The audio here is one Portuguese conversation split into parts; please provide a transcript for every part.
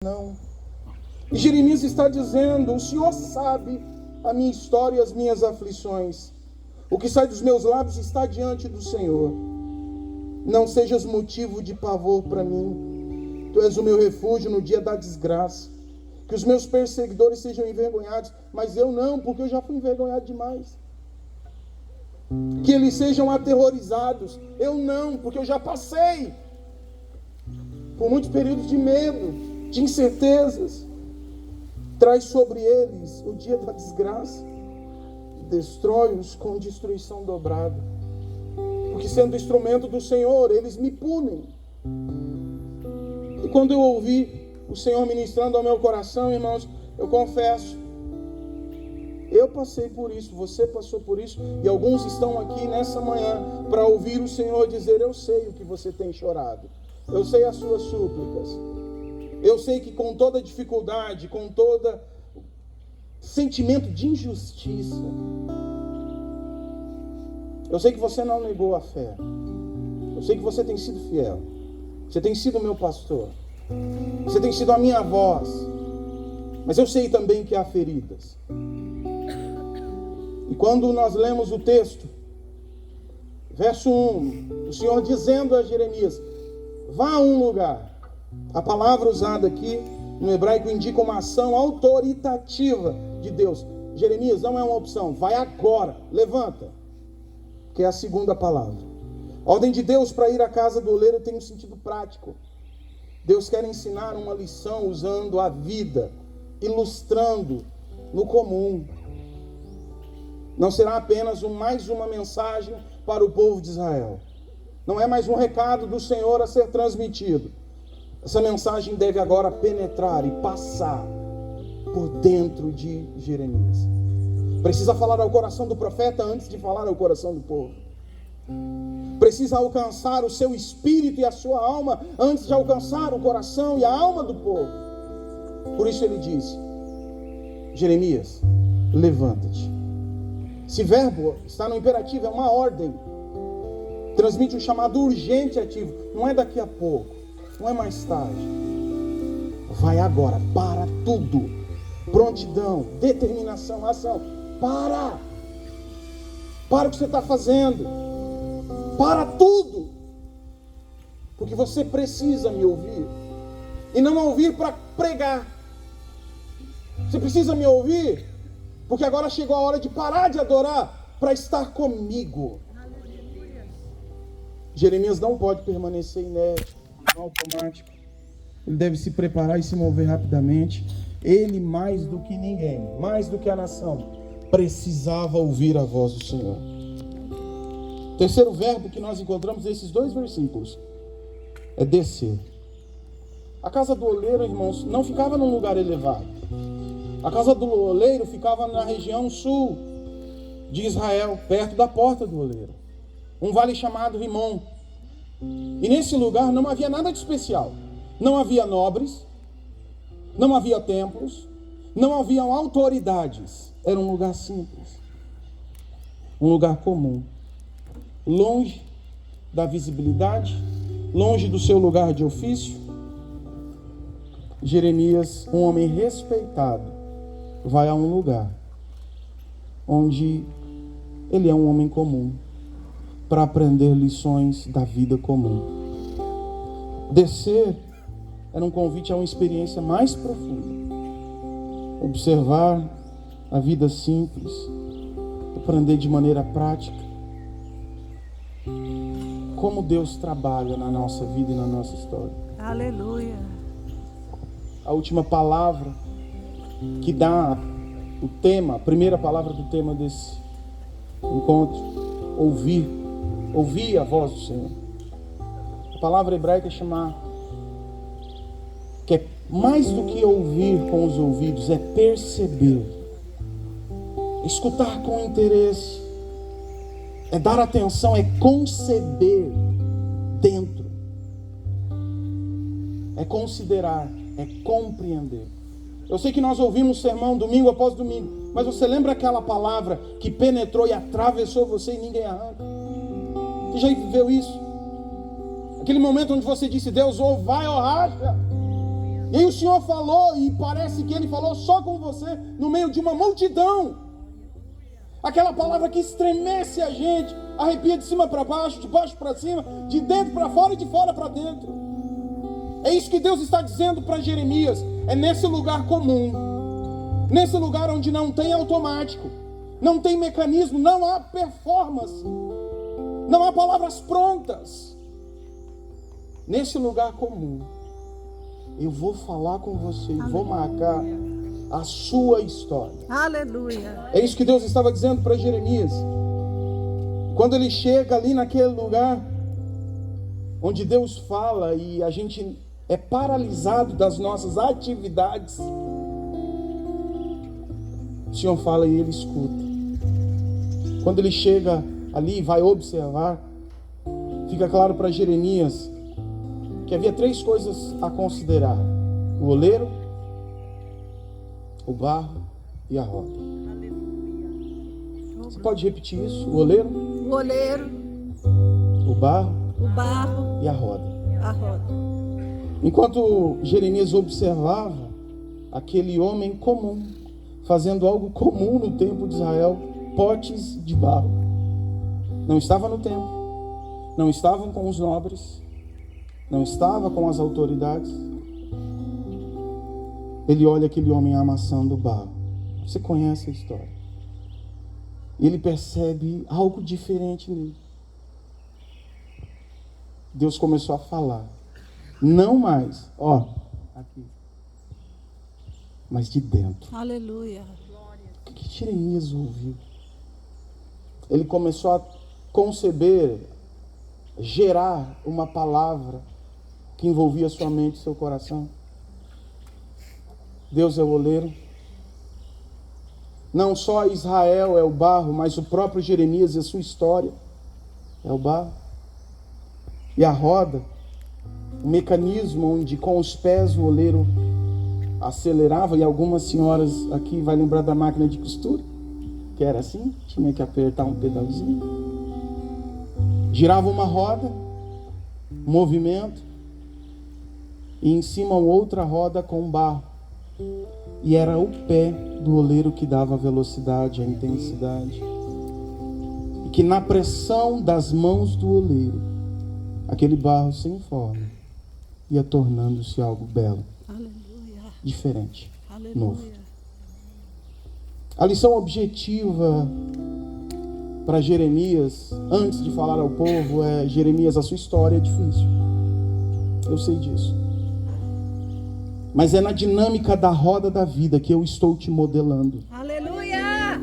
não. E Jeremias está dizendo: o Senhor sabe a minha história e as minhas aflições. O que sai dos meus lábios está diante do Senhor. Não sejas motivo de pavor para mim. Tu és o meu refúgio no dia da desgraça. Que os meus perseguidores sejam envergonhados, mas eu não, porque eu já fui envergonhado demais. Que eles sejam aterrorizados, eu não, porque eu já passei por muitos períodos de medo, de incertezas. Traz sobre eles o dia da desgraça, destrói-os com destruição dobrada, porque sendo instrumento do Senhor, eles me punem. E quando eu ouvi o Senhor ministrando ao meu coração, irmãos, eu confesso, eu passei por isso, você passou por isso, e alguns estão aqui nessa manhã para ouvir o Senhor dizer: eu sei o que você tem chorado, eu sei as suas súplicas, eu sei que com toda dificuldade, com todo sentimento de injustiça, eu sei que você não negou a fé, eu sei que você tem sido fiel, você tem sido meu pastor, você tem sido a minha voz, mas eu sei também que há feridas. E quando nós lemos o texto, verso 1, o Senhor dizendo a Jeremias: vá a um lugar. A palavra usada aqui no hebraico indica uma ação autoritativa de Deus. Jeremias, não é uma opção, vai agora, levanta, que é a segunda palavra. A ordem de Deus para ir à casa do oleiro tem um sentido prático. Deus quer ensinar uma lição usando a vida, ilustrando no comum. Não será apenas mais uma mensagem para o povo de Israel. Não é mais um recado do Senhor a ser transmitido. Essa mensagem deve agora penetrar e passar por dentro de Jeremias. Precisa falar ao coração do profeta antes de falar ao coração do povo. Precisa alcançar o seu espírito e a sua alma antes de alcançar o coração e a alma do povo. Por isso ele diz: Jeremias, levanta-te. Esse verbo está no imperativo, é uma ordem. Transmite um chamado urgente ativo. Não é daqui a pouco, não é mais tarde. Vai agora, para tudo. Prontidão, determinação, ação. Para o que você está fazendo. Para tudo. Porque você precisa me ouvir. E não ouvir para pregar. Você precisa me ouvir porque agora chegou a hora de parar de adorar para estar comigo. Jeremias não pode permanecer inerte, no automático. Ele deve se preparar e se mover rapidamente. Ele, mais do que ninguém, mais do que a nação, precisava ouvir a voz do Senhor. O terceiro verbo que nós encontramos nesses dois versículos é descer. A casa do oleiro, irmãos, não ficava num lugar elevado. A casa do oleiro ficava na região sul de Israel, perto da porta do oleiro. Um vale chamado Rimon. E nesse lugar não havia nada de especial. Não havia nobres, não havia templos, não haviam autoridades. Era um lugar simples, um lugar comum, longe da visibilidade, longe do seu lugar de ofício. Jeremias, um homem respeitado, vai a um lugar onde ele é um homem comum, para aprender lições da vida comum. Descer era um convite a uma experiência mais profunda. Observar a vida simples, aprender de maneira prática como Deus trabalha na nossa vida e na nossa história. Aleluia. A última palavra que dá o tema, a primeira palavra do tema desse encontro: ouvir a voz do Senhor. A palavra hebraica é chamar, que é mais do que ouvir com os ouvidos, é perceber, escutar com interesse, é dar atenção, é conceber dentro, é considerar, é compreender. Eu sei que nós ouvimos sermão domingo após domingo, mas você lembra aquela palavra que penetrou e atravessou você e ninguém arranca? Você já viveu isso? Aquele momento onde você disse: Deus, ou vai ou racha. E aí o Senhor falou, e parece que Ele falou só com você, no meio de uma multidão. Aquela palavra que estremece a gente, arrepia de cima para baixo, de baixo para cima, de dentro para fora e de fora para dentro. É isso que Deus está dizendo para Jeremias. É nesse lugar comum, nesse lugar onde não tem automático, não tem mecanismo, não há performance, não há palavras prontas. Nesse lugar comum, eu vou falar com você e vou marcar a sua história. Aleluia. É isso que Deus estava dizendo para Jeremias. Quando ele chega ali naquele lugar onde Deus fala e a gente é paralisado das nossas atividades, o Senhor fala e ele escuta. Quando ele chega ali e vai observar, fica claro para Jeremias que havia 3 coisas a considerar: o oleiro, o barro e a roda. Você pode repetir isso? O oleiro, O oleiro, o barro barro, e a roda. a roda. Enquanto Jeremias observava aquele homem comum, fazendo algo comum no templo de Israel, potes de barro. Não estava no templo, não estavam com os nobres, não estava com as autoridades. Ele olha aquele homem amassando o barro. Você conhece a história. E ele percebe algo diferente nele. Deus começou a falar. Não mais, aqui, mas de dentro. Aleluia. O que Jeremias ouviu? Ele começou a conceber, gerar uma palavra que envolvia sua mente e seu coração. Deus é o oleiro. Não só Israel é o barro, mas o próprio Jeremias e a sua história é o barro. E a roda, o mecanismo onde com os pés o oleiro acelerava, e algumas senhoras aqui vai lembrar da máquina de costura, que era assim, tinha que apertar um pedalzinho. Girava uma roda, movimento, e em cima outra roda com barro. E era o pé do oleiro que dava a velocidade, a intensidade. E que na pressão das mãos do oleiro, aquele barro sem forma ia tornando-se algo belo, Aleluia. diferente, Aleluia. novo. A lição objetiva para Jeremias, antes de falar ao povo, é: Jeremias, a sua história é difícil. Eu sei disso. Mas é na dinâmica da roda da vida que eu estou te modelando. Aleluia.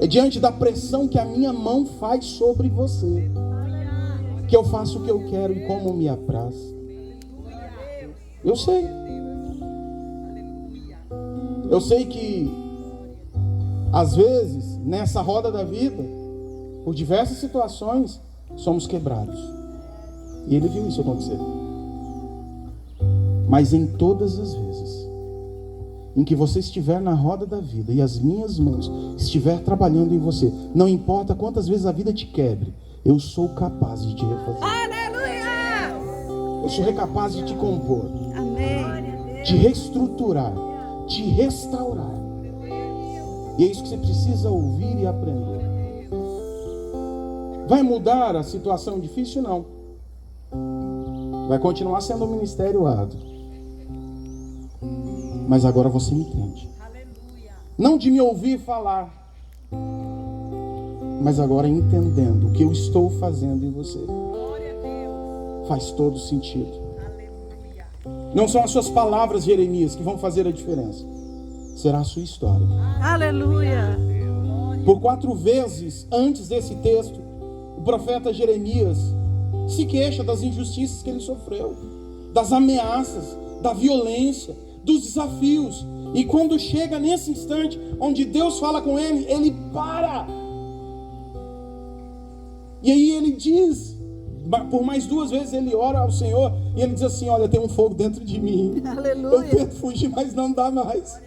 É diante da pressão que a minha mão faz sobre você que eu faço o que eu quero e como me apraz. Eu sei. Eu sei que às vezes nessa roda da vida, por diversas situações, somos quebrados. E ele viu isso acontecer. Mas em todas as vezes em que você estiver na roda da vida e as minhas mãos estiver trabalhando em você, não importa quantas vezes a vida te quebre, eu sou capaz de te refazer. Aleluia. Eu sou capaz de te compor, Amém. de reestruturar, de restaurar. E é isso que você precisa ouvir e aprender. Vai mudar a situação difícil? Não. Vai continuar sendo um ministério árduo. Mas agora você entende. Não de me ouvir falar, mas agora entendendo o que eu estou fazendo em você. Faz todo sentido. Não são as suas palavras, Jeremias, que vão fazer a diferença. Será a sua história. Aleluia. Por 4 vezes antes desse texto, o profeta Jeremias se queixa das injustiças que ele sofreu, das ameaças, da violência, dos desafios. E quando chega nesse instante onde Deus fala com ele, ele para. E aí ele diz, por mais 2 vezes ele ora ao Senhor e ele diz assim: olha, tem um fogo dentro de mim. Aleluia. Eu tento fugir, mas não dá mais.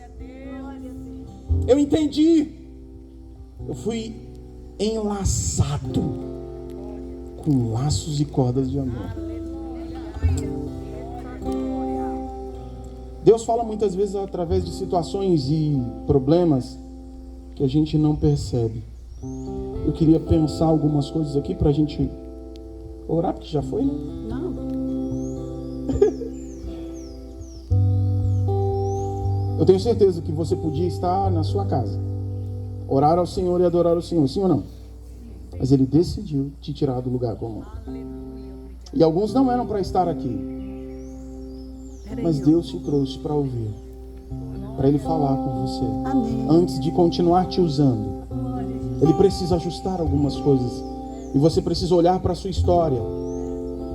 Eu entendi. Eu fui enlaçado com laços e cordas de amor. Deus fala muitas vezes através de situações e problemas que a gente não percebe. Eu queria pensar algumas coisas aqui para a gente orar, porque já foi, né? Não. Eu tenho certeza que você podia estar na sua casa, orar ao Senhor e adorar ao Senhor, sim ou não? Mas Ele decidiu te tirar do lugar comum. E alguns não eram para estar aqui, mas Deus te trouxe para ouvir, para Ele falar com você. Amém. Antes de continuar te usando, Ele precisa ajustar algumas coisas. E você precisa olhar para a sua história.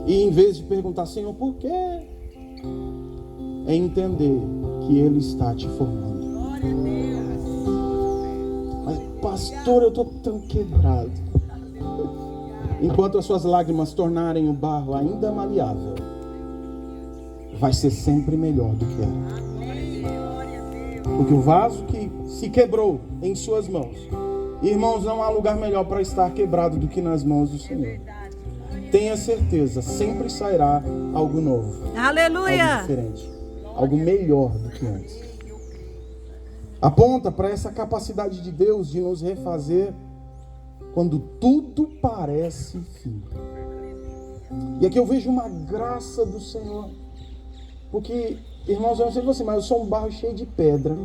E em vez de perguntar, Senhor, por quê? É entender que Ele está te formando. Mas, pastor, eu estou tão quebrado. Enquanto as suas lágrimas tornarem o barro ainda maleável, vai ser sempre melhor do que era. Porque o vaso que se quebrou em suas mãos, irmãos, não há lugar melhor para estar quebrado do que nas mãos do Senhor. Tenha certeza, sempre sairá algo novo. Aleluia. Algo diferente, algo melhor do que antes. Aponta para essa capacidade de Deus de nos refazer quando tudo parece fim. E aqui eu vejo uma graça do Senhor. Porque, irmãos, eu não sei você, mas eu sou um barro cheio de pedra,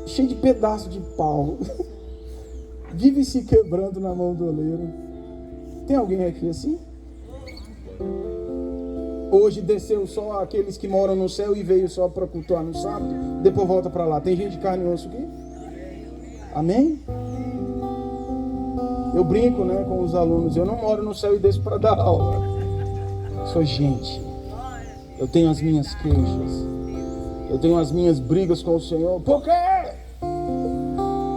cheio de pedaço de pau. Vive se quebrando na mão do oleiro. Tem alguém aqui assim? Hoje desceu só aqueles que moram no céu e veio só para cultuar no sábado, depois volta para lá. Tem gente de carne e osso aqui? Amém? Eu brinco, né, com os alunos. Eu não moro no céu e desço para dar aula. Sou gente. Eu tenho as minhas queixas. Eu tenho as minhas brigas com o Senhor. Por quê?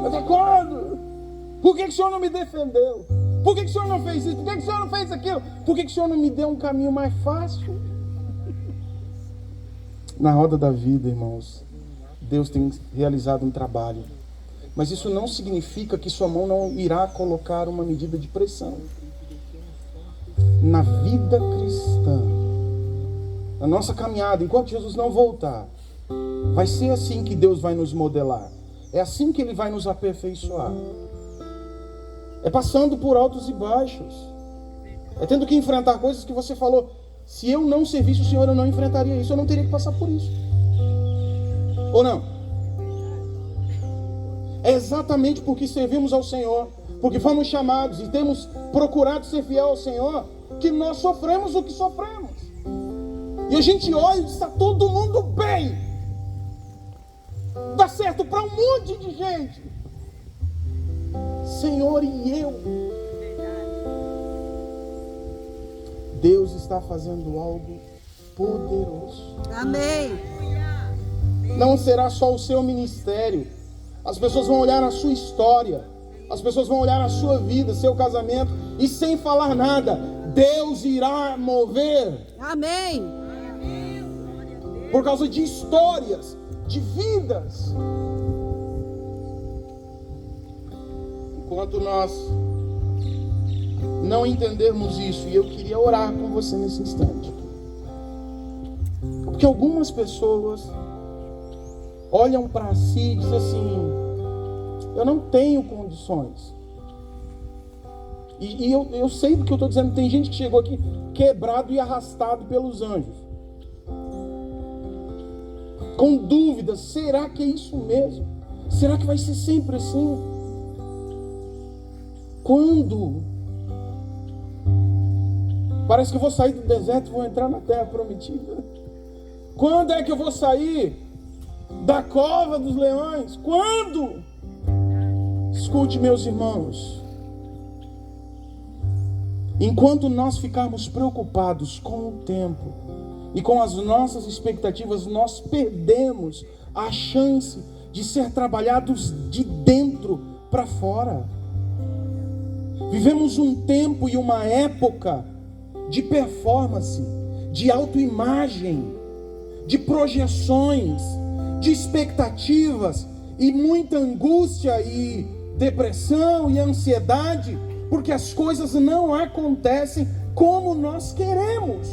Até quando? Por que o Senhor não me defendeu? Por que o Senhor não fez isso? Por que o Senhor não fez aquilo? Por que o Senhor não me deu um caminho mais fácil? Na roda da vida, irmãos, Deus tem realizado um trabalho. Mas isso não significa que sua mão não irá colocar uma medida de pressão. Na vida cristã, na nossa caminhada, enquanto Jesus não voltar, vai ser assim que Deus vai nos modelar. É assim que Ele vai nos aperfeiçoar. É passando por altos e baixos. É tendo que enfrentar coisas que você falou, se eu não servisse o Senhor, eu não enfrentaria isso, eu não teria que passar por isso. Ou não? É exatamente porque servimos ao Senhor, porque fomos chamados e temos procurado ser fiel ao Senhor, que nós sofremos o que sofremos. E a gente olha e diz, está todo mundo bem. Dá certo para um monte de gente. Senhor, e eu? Deus está fazendo algo poderoso. Amém. Não será só o seu ministério. As pessoas vão olhar a sua história. As pessoas vão olhar a sua vida, seu casamento. E sem falar nada, Deus irá mover. Amém. Por causa de histórias, de vidas. Enquanto nós não entendermos isso, e eu queria orar com você nesse instante, porque algumas pessoas olham para si e dizem assim, eu não tenho condições. E eu sei do que eu estou dizendo. Tem gente que chegou aqui quebrado e arrastado pelos anjos, com dúvidas, será que é isso mesmo? Será que vai ser sempre assim? Quando? Parece que eu vou sair do deserto e vou entrar na terra prometida. Quando é que eu vou sair da cova dos leões? Quando? Escute, meus irmãos. Enquanto nós ficarmos preocupados com o tempo e com as nossas expectativas, nós perdemos a chance de ser trabalhados de dentro para fora. Vivemos um tempo e uma época de performance, de autoimagem, de projeções, de expectativas e muita angústia e depressão e ansiedade, porque as coisas não acontecem como nós queremos.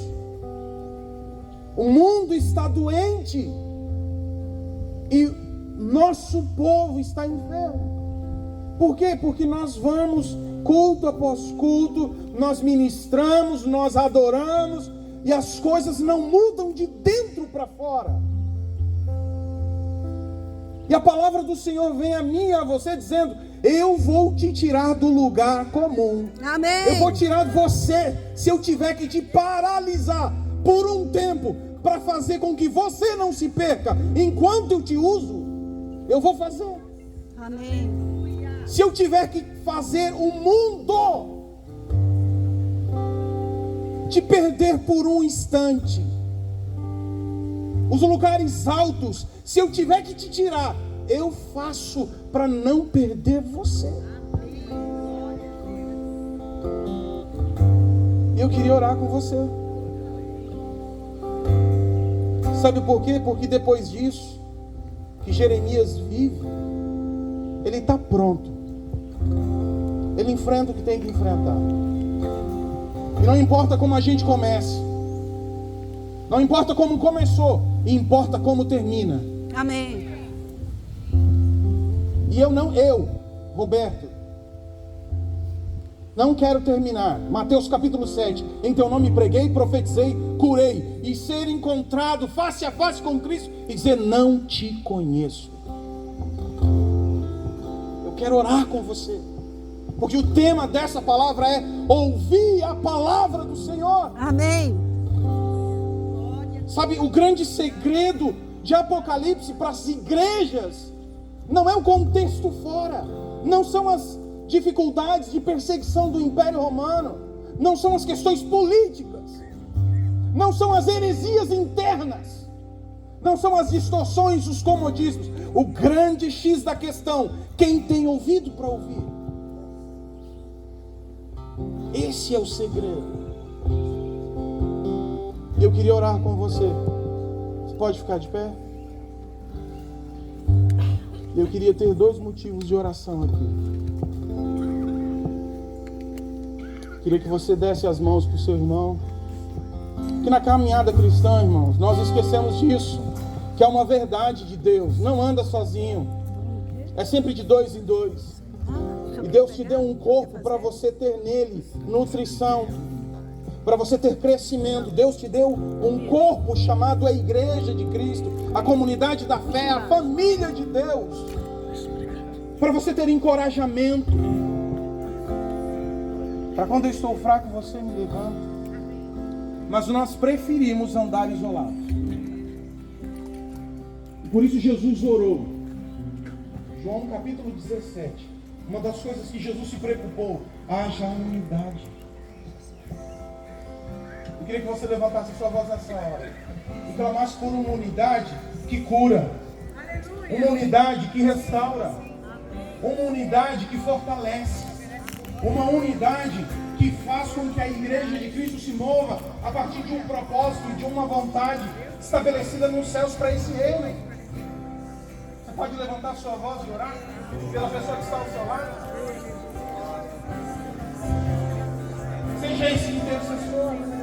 O mundo está doente E nosso povo está enfermo. Por quê? Porque nós vamos culto após culto, nós ministramos, nós adoramos, e as coisas não mudam de dentro para fora. E a palavra do Senhor vem a mim e a você dizendo: eu vou te tirar do lugar comum. Amém. Eu vou tirar você, se eu tiver que te paralisar por um tempo, para fazer com que você não se perca, enquanto eu te uso, eu vou fazer. Amém. Se eu tiver que fazer o mundo te perder por um instante, os lugares altos, se eu tiver que te tirar, eu faço para não perder você. Eu queria orar com você. Sabe por quê? Porque depois disso que Jeremias vive, ele está pronto. Ele enfrenta o que tem que enfrentar. E não importa como a gente comece, não importa como começou, importa como termina. Amém. E eu, Roberto, não quero terminar. Mateus capítulo 7. Em teu nome preguei, profetizei, curei. E ser encontrado face a face com Cristo e dizer: não te conheço. Eu quero orar com você, porque o tema dessa palavra é ouvir a palavra do Senhor. Amém. Sabe, o grande segredo de Apocalipse para as igrejas não é o contexto fora, não são as dificuldades de perseguição do Império Romano, não são as questões políticas, não são as heresias internas, não são as distorções, os comodismos. O grande X da questão: quem tem ouvido para ouvir? Esse é o segredo. Eu queria orar com você. Você pode ficar de pé? Eu queria ter 2 motivos de oração aqui. Queria que você desse as mãos para o seu irmão. Que na caminhada cristã, irmãos, nós esquecemos disso, que é uma verdade de Deus. Não anda sozinho, é sempre de 2 em 2. E Deus te deu um corpo para você ter nele nutrição, para você ter crescimento. Deus te deu um corpo chamado a Igreja de Cristo, a comunidade da fé, a família de Deus, para você ter encorajamento, para quando eu estou fraco você me levanta. Mas nós preferimos andar isolados. Por isso Jesus orou. João capítulo 17. Uma das coisas que Jesus se preocupou: haja unidade. Eu queria que você levantasse sua voz nessa hora e clamasse por uma unidade que cura, uma unidade que restaura, uma unidade que fortalece, uma unidade que faz com que a Igreja de Cristo se mova a partir de um propósito e de uma vontade estabelecida nos céus para esse reino. Você pode levantar sua voz e orar pela pessoa que está ao seu lado? Seja esse intercessor.